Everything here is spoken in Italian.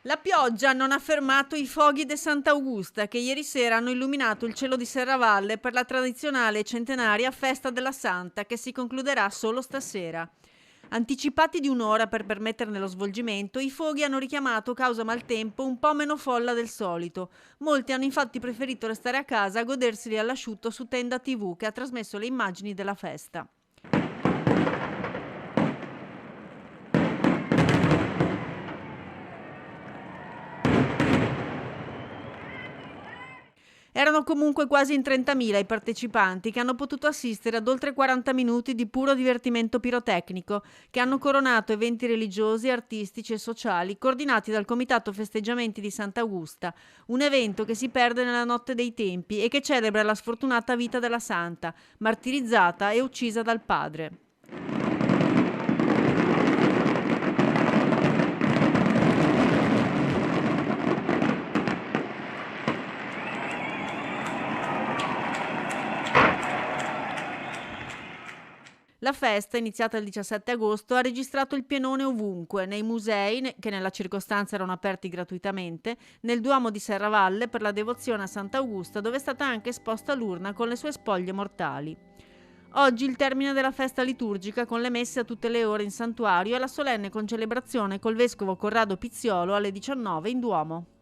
La pioggia non ha fermato i fuochi de Sant'Augusta che ieri sera hanno illuminato il cielo di Serravalle per la tradizionale e centenaria festa della Santa che si concluderà solo stasera. Anticipati di un'ora per permetterne lo svolgimento, i fuochi hanno richiamato causa maltempo un po' meno folla del solito. Molti hanno infatti preferito restare a casa a goderseli all'asciutto su Tenda TV che ha trasmesso le immagini della festa. Erano comunque quasi in 30.000 i partecipanti che hanno potuto assistere ad oltre 40 minuti di puro divertimento pirotecnico, che hanno coronato eventi religiosi, artistici e sociali coordinati dal Comitato Festeggiamenti di Sant'Augusta, un evento che si perde nella notte dei tempi e che celebra la sfortunata vita della santa, martirizzata e uccisa dal padre. La festa, iniziata il 17 agosto, ha registrato il pienone ovunque, nei musei, che nella circostanza erano aperti gratuitamente, nel Duomo di Serravalle per la devozione a Sant'Augusta, dove è stata anche esposta l'urna con le sue spoglie mortali. Oggi il termine della festa liturgica con le messe a tutte le ore in santuario e la solenne concelebrazione col vescovo Corrado Pizziolo alle 19 in Duomo.